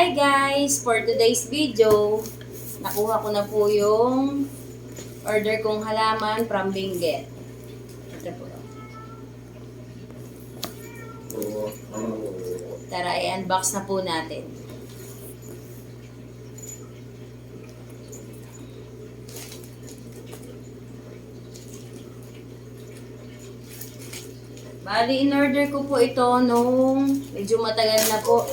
Hi guys! For today's video, nakuha ko na po yung order kong halaman from Benguet. Ito po. Tara, i-unbox na po natin. Bali, in-order ko po ito nung medyo matagal na po.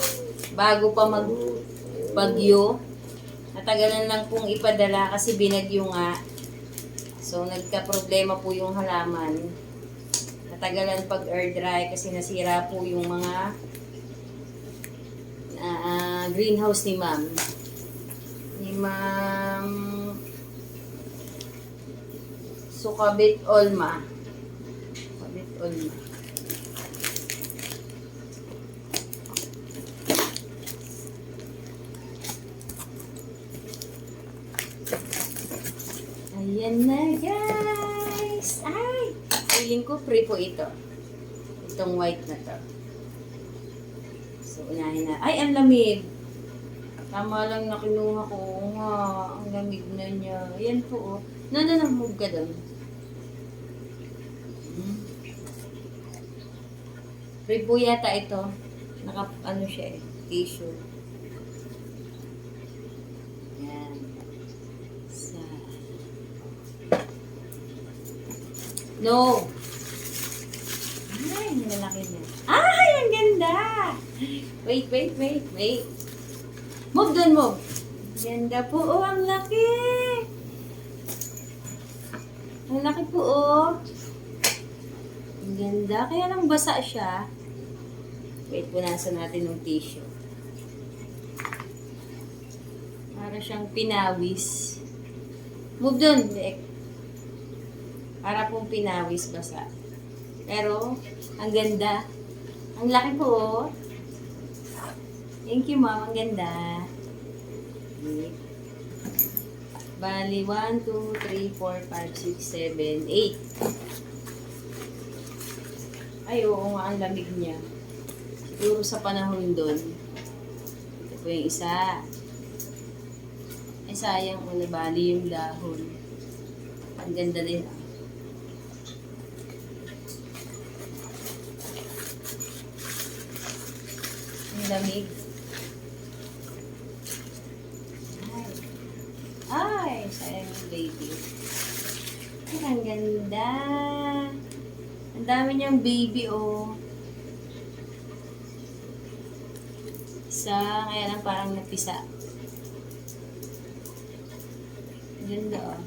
Bago pa magbagyo. Natagalan lang pong ipadala kasi binagyo nga. So, nagka-problema po yung halaman. Natagalan pag air dry kasi nasira po yung mga greenhouse ni ma'am. Ni ma'am Sukabit Olma. Sukabit Olma. Ayan na guys! Ay! Feeling ko free po ito. Itong white na to. So, unahin na. Ay, ang lamig! Tama lang na kinuha ko. Nga, ang lamig na niya. Ayan po oh. Nananamog ka doon. Free po yata ito. Ano siya eh. Tissue. No. Ay, nalaki niya. Ay, ang ganda. Wait. Move dun, move. Ganda po. Oh, ang laki. Ang laki po, oh. Ang ganda. Kaya lang basa siya. Wait, punasan natin ng tissue. Para siyang pinawis. Move dun, Dek. Para pong pinawis basa. Pero, ang ganda. Ang laki po, oh. Thank you, ma'am. Ang ganda. Okay. Bali, 1, 2, 3, 4, 5, 6, 7, 8. Ay, oo nga, ang lamig niya. Siguro sa panahon doon. Ito po yung isa. Ay, sayang mo na bali yung dahon. Ang ganda din, ah. Lamig. Ay, sayang yung baby. Ay, ang ganda. Ang dami niyang baby, oh. Isa, kaya lang parang napisa. Ang ganda, oh.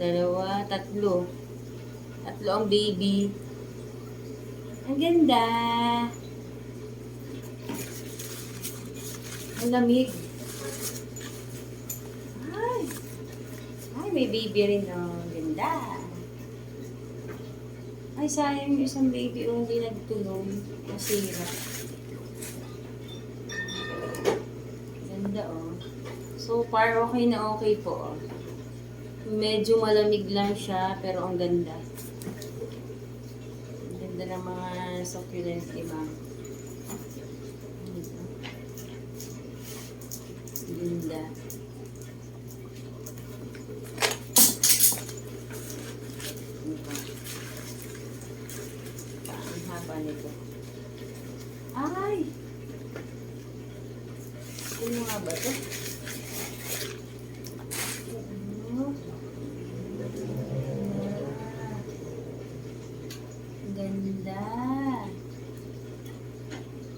Dalawa, tatlo. Tatlo ang baby. Ang ganda. Ang lamig. Ay, may baby rin, oh. Ganda. Ay, sayang yung isang baby, oh. Hindi nagtulong. Masira. Ganda, oh. So far, okay na okay po, oh. Medyo malamig lang siya, pero ang ganda. Ang ganda ng mga succulent, diba? Ganda. Ang haba nito. Ay! Ano nga ba ito? Ganda.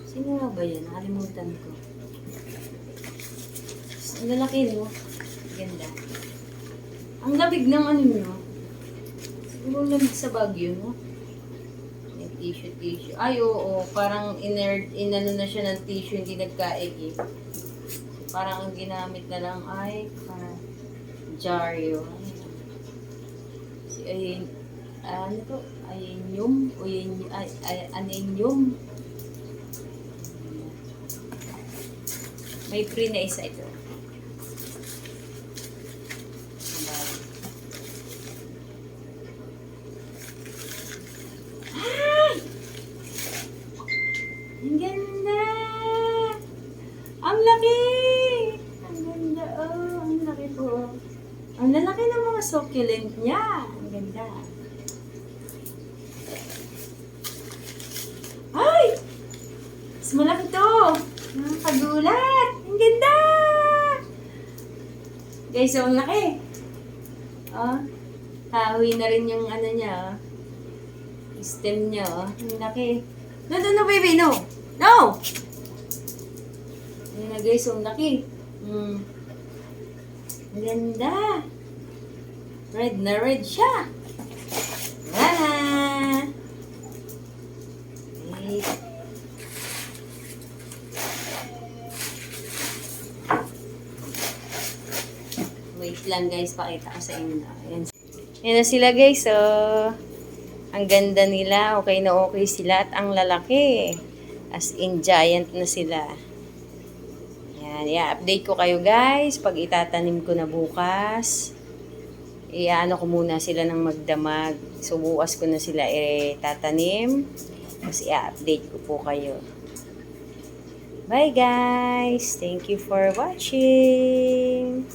Sino nga ba yan? Nakalimutan ko. Ang lalaki, no? Ganda. Ang labig ng ano nyo. Siguro lamig sa Baguio, no? May tissue. Ay, oo. Parang inano na siya ng tissue, hindi nagkaig, eh. Parang ang ginamit na lang ay jar yun. Si Ayen, ano to? Ayenium? O anenium? May free na isa ito. Ang ganda! succulent niya. Ang ganda. Ay! Mas malaki to. Nakakagulat. Ang ganda! Guys, so, ang laki. Oh, kahoy na rin yung ano niya, oh. Stem niya, oh. Ang laki. No, baby, no! No! Ayan na, guys, so, ang laki. Ang ganda. Red na red siya. Wala! Wait. Wait lang, guys, pakita ko sa inyo. Ayan. Ayan na sila, guys, so, ang ganda nila, okay na okay sila, at ang lalaki. As in, giant na sila. Yan, i-update ko kayo, guys, pag itatanim ko na bukas. Iano ko muna sila ng magdamag. So, bukas ko na sila tatanim. Tapos, i-update ko po kayo. Bye, guys! Thank you for watching!